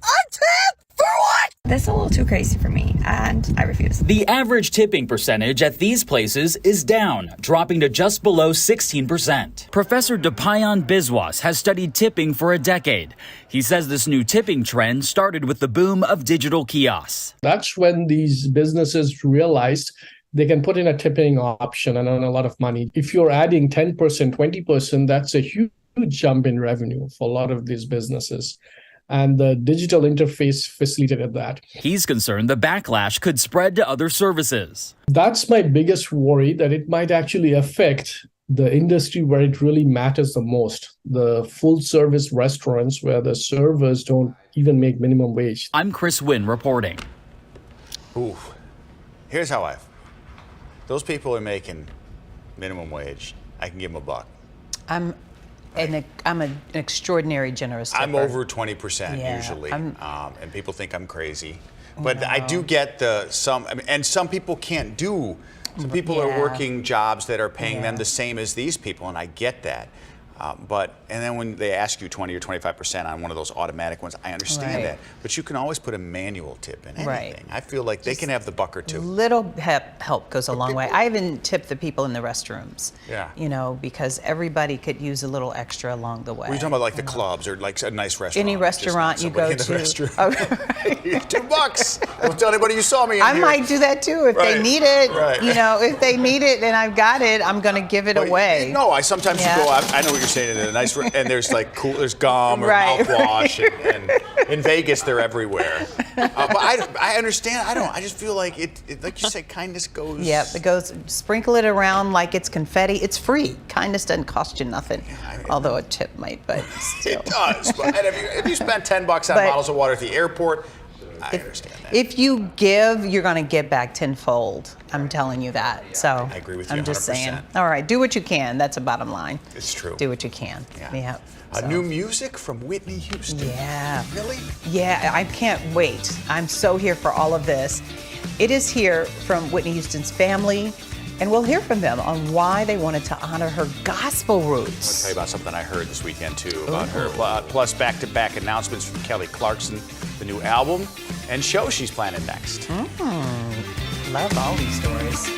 A: A tip? For what?
I: That's a little too crazy for me, and I refuse.
H: The average tipping percentage at these places is down, dropping to just below 16%. Professor Depayan Biswas has studied tipping for a decade. He says this new tipping trend started with the boom of digital kiosks.
R: That's when these businesses realized they can put in a tipping option and earn a lot of money. If you're adding 10%, 20%, that's a huge jump in revenue for a lot of these businesses. And the digital interface facilitated that.
H: He's concerned the backlash could spread to other services.
R: That's my biggest worry, that it might actually affect the industry where it really matters the most, the full-service restaurants where the servers don't even make minimum wage.
H: I'm Chris Wynn reporting.
B: Ooh, here's how those people are making minimum wage. I can give them $1.
C: I'm an extraordinary generous tipper.
B: I'm over 20% usually, and people think I'm crazy. But I do get and some people can't do. Some people are working jobs that are paying them the same as these people, and I get that. And then when they ask you 20 or 25% on one of those automatic ones, I understand that. But you can always put a manual tip in anything. I feel like they can have the $1 or $2.
C: Little help goes a long way. I even tip the people in the restrooms.
B: Yeah.
C: You know, because everybody could use a little extra along the way.
B: Were you talking about like the clubs or like a nice restaurant?
C: Any restaurant you go to.
B: $2. Don't tell anybody you saw me in
C: I
B: here.
C: might do that too if they need it. You know, if they need it and I've got it, I'm going to give it away.
B: No, I sometimes you go out. I know what you're saying in a nice, and there's like there's gum or
C: Right,
B: mouthwash, and in Vegas they're everywhere. But I understand. I just feel like it like you said, kindness goes.
C: Yep, it goes. Sprinkle it around like it's confetti. It's free. Kindness doesn't cost you nothing, although a tip might. But still,
B: it does. But and if you spend $10 on bottles of water at the airport, I understand that.
C: If you give, you're going to get back tenfold. I'm telling you that. So
B: I agree with you.
C: I'm just
B: 100%.
C: saying. All right, do what you can. That's a bottom line.
B: It's true.
C: Do what you can. Yeah.
B: New music from Whitney Houston.
C: Yeah.
B: Really?
C: Yeah, I can't wait. I'm so here for all of this. It is here from Whitney Houston's family, and we'll hear from them on why they wanted to honor her gospel roots.
B: I'll tell you about something I heard this weekend too about her. Plus back-to-back announcements from Kelly Clarkson, the new album and show she's planning next.
C: Love all these stories.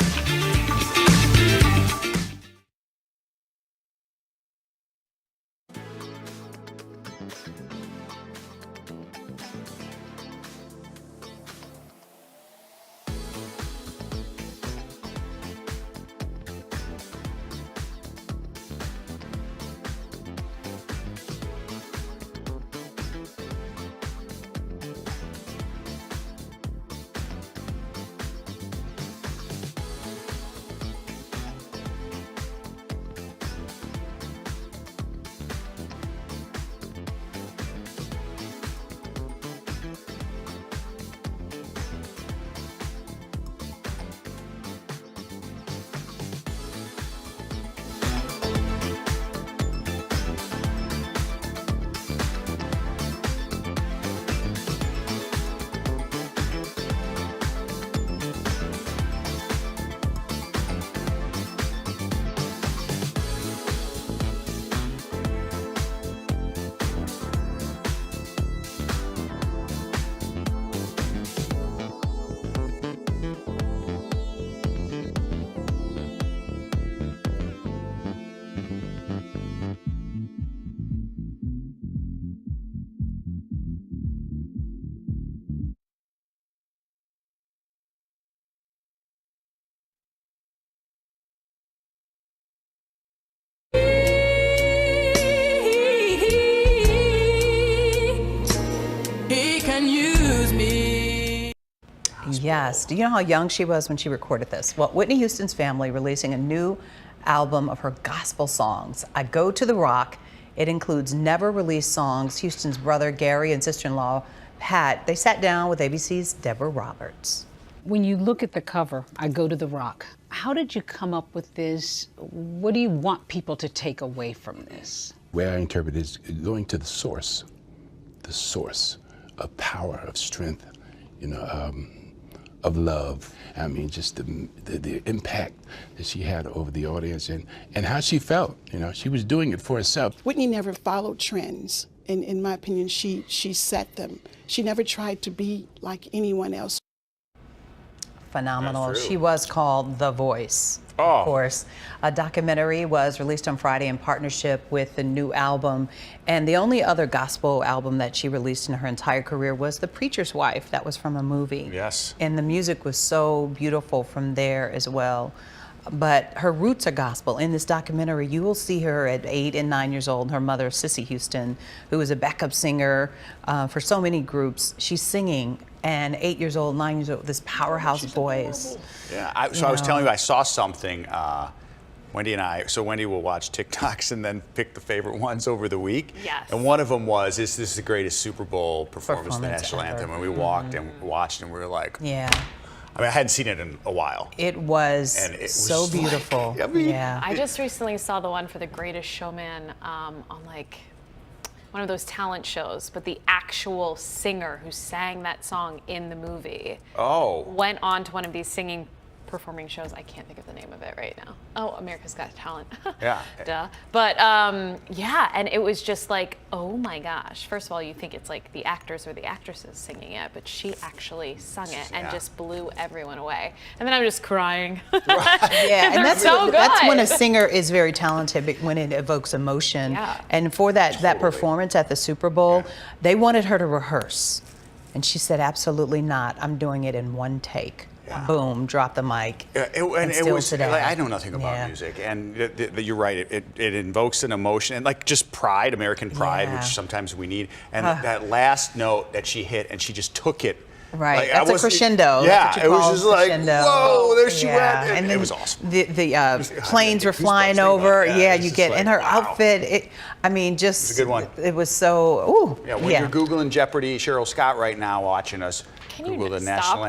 C: Yes. Do you know how young she was when she recorded this? Well, Whitney Houston's family releasing a new album of her gospel songs. I Go to the Rock. It includes never released songs. Houston's brother Gary and sister-in-law Pat, they sat down with ABC's Deborah Roberts.
J: When you look at the cover, I Go to the Rock, how did you come up with this? What do you want people to take away from this?
K: The way I interpret it is going to the source of power, of strength, of love. I mean, just the impact that she had over the audience and how she felt. She was doing it for herself.
L: Whitney never followed trends. In my opinion, she set them. She never tried to be like anyone else.
C: Phenomenal. She was called The Voice, of course. A documentary was released on Friday in partnership with the new album. And the only other gospel album that she released in her entire career was The Preacher's Wife. That was from a movie.
B: Yes.
C: And the music was so beautiful from there as well. But her roots are gospel. In this documentary, you will see her at 8 and 9 years old. Her mother, Sissy Houston, who was a backup singer for so many groups, she's singing. And 8 years old, 9 years old, this powerhouse voice.
B: Yeah, I was telling you, I saw something, Wendy and I, so Wendy will watch TikToks and then pick the favorite ones over the week.
E: Yes.
B: And one of them was, this is the greatest Super Bowl performance of the national anthem. And we walked and watched and we were like,
C: yeah.
B: I mean, I hadn't seen it in a while.
C: It was,
B: and it was
C: so beautiful.
B: Like, I mean,
C: yeah.
E: I just recently saw the one for The Greatest Showman on like one of those talent shows, but the actual singer who sang that song in the movie went on to one of these performing shows. I can't think of the name of it right now. Oh, America's Got Talent.
B: Yeah.
E: Duh. But yeah, and it was just like, oh my gosh. First of all, you think it's like the actors or the actresses singing it, but she actually sung it and just blew everyone away. And then I'm just crying.
C: Yeah, and that's
E: so good.
C: That's when a singer is very talented, when it evokes emotion.
E: Yeah.
C: And for that performance at the Super Bowl, they wanted her to rehearse. And she said, absolutely not. I'm doing it in one take. boom, drop the mic.
B: And it was,
C: today.
B: like, I know nothing about music, and you're right. It invokes an emotion, and like just pride, American pride, which sometimes we need. And that last note that she hit, and she just took it.
C: Right, that's a crescendo.
B: Yeah,
C: it
B: was just like, whoa, there she went.
C: And
B: it was awesome.
C: The planes were flying over. Yeah, you get in her outfit. I mean, just
B: it's a good one.
C: It was so. Ooh,
B: yeah, when you're googling Jeopardy, Cheryl Scott right now watching us. Google the national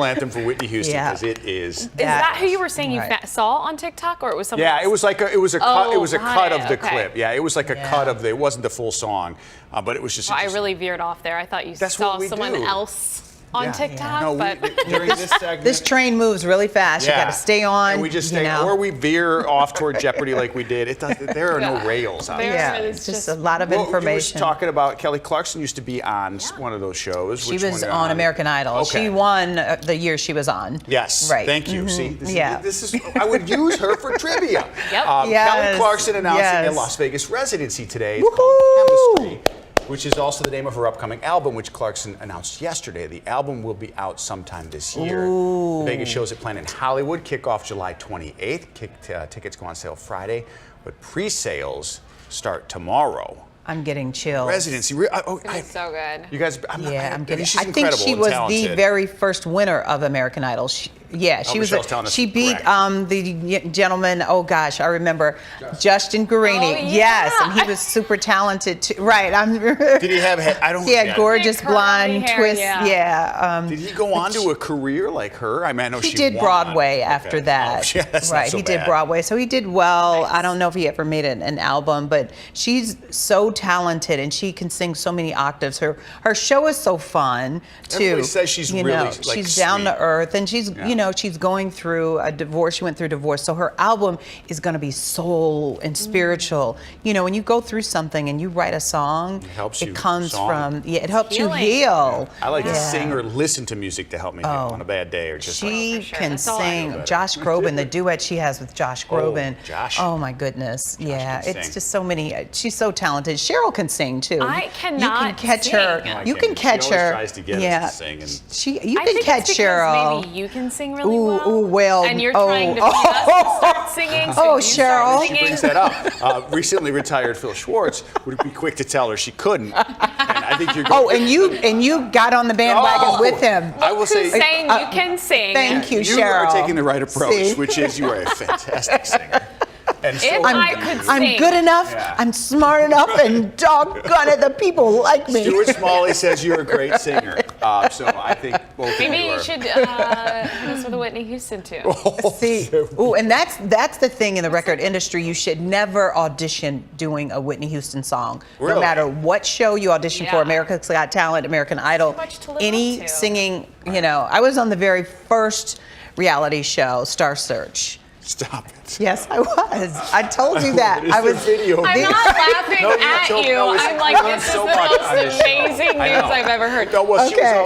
B: anthem for Whitney Houston because it is.
E: Is that who you were saying you saw on TikTok, or it was someone?
B: Yeah, it was like it was a cut. It was a cut of the
E: okay.
B: clip. Yeah, it was like a cut of the. It wasn't the full song, but it was just.
E: Well, I really veered off there. I thought you saw someone else on TikTok,
B: no,
E: but
B: during this segment,
C: this train moves really fast. You got to stay on.
B: And we just stay, or we veer off toward Jeopardy like we did. There are no rails out there.
C: Yeah, it's just a lot of information.
B: You were talking about Kelly Clarkson used to be on one of those shows.
C: She was on American Idol.
B: Okay.
C: She won the year she was on.
B: Yes.
C: Right.
B: Thank you. See, this is I would use her for trivia.
E: Yep.
B: Kelly Clarkson announcing a Las Vegas residency today. It's called Chemistry, which is also the name of her upcoming album, which Clarkson announced yesterday. The album will be out sometime this year. The Vegas shows it planned in Hollywood kick off July 28th. Tickets go on sale Friday, but pre-sales start tomorrow.
C: I'm getting chills.
B: Residency.
E: it's so good.
B: You guys,
C: I'm getting.
B: She's
C: I think she was the very first winner of American Idol. She was. She beat the gentleman. Oh gosh, I remember Justin Guarini. Yes, and he was super talented too. Right.
B: Did he have? I don't.
C: He had gorgeous blonde twist. Yeah.
B: Did he go on to a career like her? I mean, I know
C: he did Broadway after that. Right. He did Broadway, so he did well. I don't know if he ever made an album, but she's so talented and she can sing so many octaves. Her show is so fun too.
B: Everybody says she's really
C: she's down to earth, and she's she's going through a divorce. She went through divorce, so her album is going to be soul and spiritual. You know, when you go through something and you write a song, it comes from it helps you heal.
B: I like to sing or listen to music to help me heal on a bad day or just.
C: She can sing. Josh Groban, the duet she has with Josh Groban. Oh my goodness, it's just so many. She's so talented. Cheryl can sing too.
E: I cannot.
C: You can catch her. You can catch her.
B: She always tries to get us to sing. And
C: you can catch Cheryl.
E: Maybe you can sing really well.
C: Well.
E: And you're trying to beat us to start singing. So
C: Cheryl.
B: She brings that up. Recently retired Phil Schwartz would be quick to tell her she couldn't. And I think you're.
C: And you got on the bandwagon with him.
B: I will say.
E: Saying you can sing.
C: Thank you, Cheryl.
B: You are taking the right approach, which is you are a fantastic singer. And so
C: I'm good enough, I'm smart enough, and doggone it, the people like me.
B: Stuart Smalley says you're a great singer. So I think both of you are.
E: Maybe you should hit us with a Whitney Houston too.
C: And that's the thing in the record industry. You should never audition doing a Whitney Houston song.
B: Really?
C: No matter what show you audition for, America's Got Talent, American Idol, any singing, I was on the very first reality show, Star Search.
B: Stop it.
C: Yes, I was. I told you that.
B: I was.
E: I'm not laughing at you. I'm like, this is the most amazing news I've ever heard.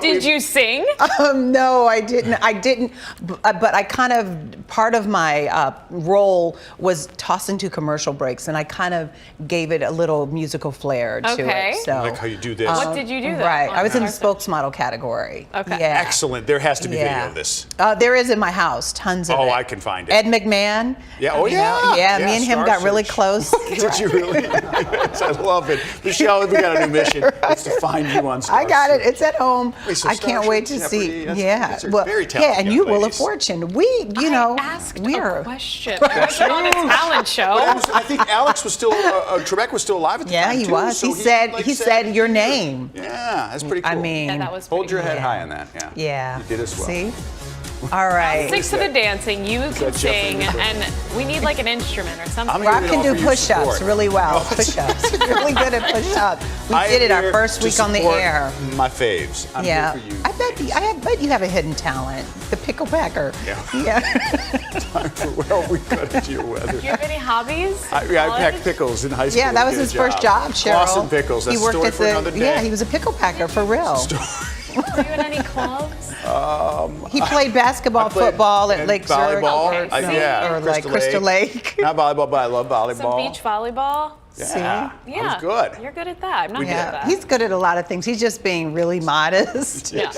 E: Did you sing?
C: No, I didn't. But I kind of, part of my role was tossed into commercial breaks, and I kind of gave it a little musical flair to it. So,
B: I like how you do this.
E: What did you do though?
C: Right. I was in the spokesmodel category.
E: Okay.
C: Yeah.
B: Excellent. There has to be video of this.
C: There is in my house. Tons of it.
B: I can find it.
C: Ed McMahon.
B: Yeah. Oh, yeah.
C: Yeah, me and him got really close.
B: Did you really? Yes, I love it. Michelle, we got a new mission. It's to find you on Star
C: I got it. It's at home.
B: So
C: I can't wait to see.
B: Very talented
C: and you will of fortune. We are
E: a question. I was on a talent show.
B: I think Alex was still, Trebek was still alive at the time.
C: Yeah, he was. So he said your name.
B: Yeah, that's pretty cool.
C: I mean,
B: hold your head high on that.
C: Yeah.
B: You did as well.
C: See? All right.
E: Stick to the dancing. You can sing, and we need like an instrument or something.
C: Rob can do push-ups really well. Push-ups. Really good at push-ups. We did it our first week on the air.
B: My faves. I'm here for you.
C: I bet you have a hidden talent. The pickle packer.
B: Yeah. Time for we got into your weather.
E: Do you have any hobbies?
B: I packed pickles in high school.
C: Yeah, that was his first job, Cheryl.
B: Clausen pickles. That's a story for another day.
C: Yeah, he was a pickle packer for real.
E: Are you in any clubs?
C: He played basketball, football at Lake Zurich.
B: Volleyball.
C: Or like Crystal Lake.
B: Not volleyball, but I love volleyball.
E: Some beach volleyball.
B: Yeah,
E: Yeah,
B: that was good.
E: You're good at that. I'm not good at that.
M: He's good at a lot of things. He's just being really modest.
E: Yeah.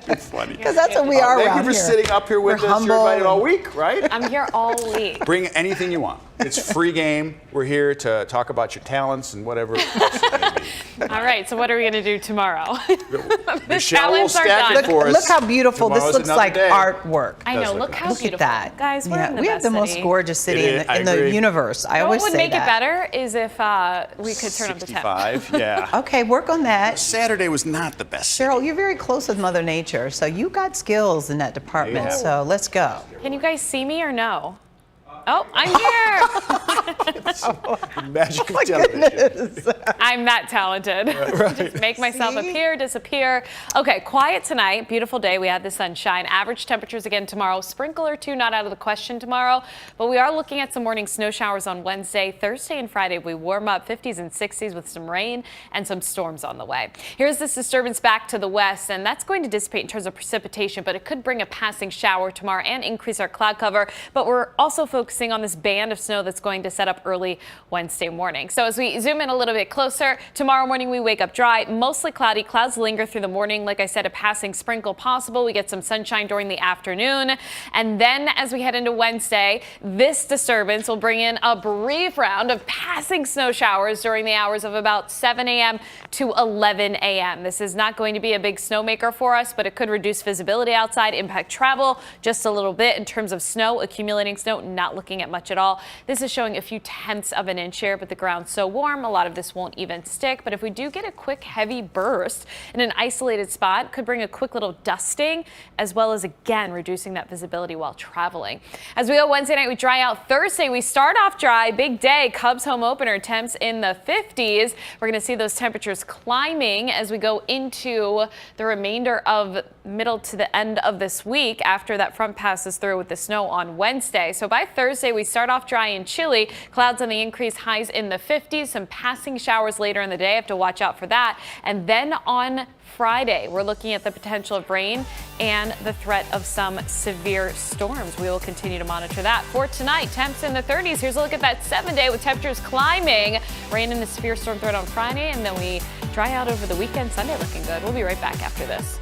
B: It's funny.
M: Because that's what we are
B: Thank
M: around
B: you for
M: here.
B: sitting up here with
M: We're
B: us. You're
M: humble
B: invited all
M: and-
B: week, right?
E: I'm here all week.
B: Bring anything you want. It's free game. We're here to talk about your talents and whatever.
E: All right, so what are we going to do tomorrow? The
B: Michelle will
E: talents are
B: stack
E: done.
B: it for us.
M: Look how beautiful
B: Tomorrow's
M: this looks
B: another
M: like
B: day.
M: artwork.
E: I know, look how
M: Look
E: beautiful.
M: at that.
E: Guys, we're in the
M: we have
E: best
M: the most
E: city.
M: gorgeous city
B: It is, I
M: in the
B: agree.
M: universe. I
E: What
M: always
E: would
M: say
E: make
M: that.
E: it better is if we could turn up the temp.
B: 65, yeah.
M: Okay, work on that.
B: Saturday was not the best.
M: Cheryl, you're very close with Mother Nature, so you got skills in that department.
B: have.
M: So let's go.
E: Can you guys see me or no? Oh, I'm here.
B: The magic of television.
E: I'm that talented. Just make myself appear, disappear. Okay, quiet tonight. Beautiful day. We had the sunshine. Average temperatures again tomorrow. Sprinkle or two not out of the question tomorrow. But we are looking at some morning snow showers on Wednesday. Thursday and Friday, we warm up 50s and 60s with some rain and some storms on the way. Here's this disturbance back to the west, and that's going to dissipate in terms of precipitation, but it could bring a passing shower tomorrow and increase our cloud cover. But we're also focusing on this band of snow that's going to set up early Wednesday morning. So as we zoom in a little bit closer, tomorrow morning we wake up dry, mostly cloudy. Clouds linger through the morning. Like I said, a passing sprinkle possible. We get some sunshine during the afternoon. And then as we head into Wednesday, this disturbance will bring in a brief round of passing snow showers during the hours of about 7 a.m. to 11 a.m. This is not going to be a big snowmaker for us, but it could reduce visibility outside, impact travel just a little bit in terms of snow, accumulating snow, not looking at much at all. This is showing a few tenths of an inch here, but the ground's so warm, a lot of this won't even stick. But if we do get a quick heavy burst in an isolated spot, could bring a quick little dusting, as well as again reducing that visibility while traveling. As we go Wednesday night, we dry out. Thursday, we start off dry. Big day. Cubs home opener, temps in the 50s. We're going to see those temperatures climbing as we go into the remainder of middle to the end of this week after that front passes through with the snow on Wednesday. So by Thursday, we start off dry and chilly. Clouds on the increase, highs in the 50s. Some passing showers later in the day. Have to watch out for that. And then on Friday, we're looking at the potential of rain and the threat of some severe storms. We will continue to monitor that. For tonight, temps in the 30s. Here's a look at that 7-day with temperatures climbing. Rain and a severe storm threat on Friday, and then we dry out over the weekend. Sunday looking good. We'll be right back after this.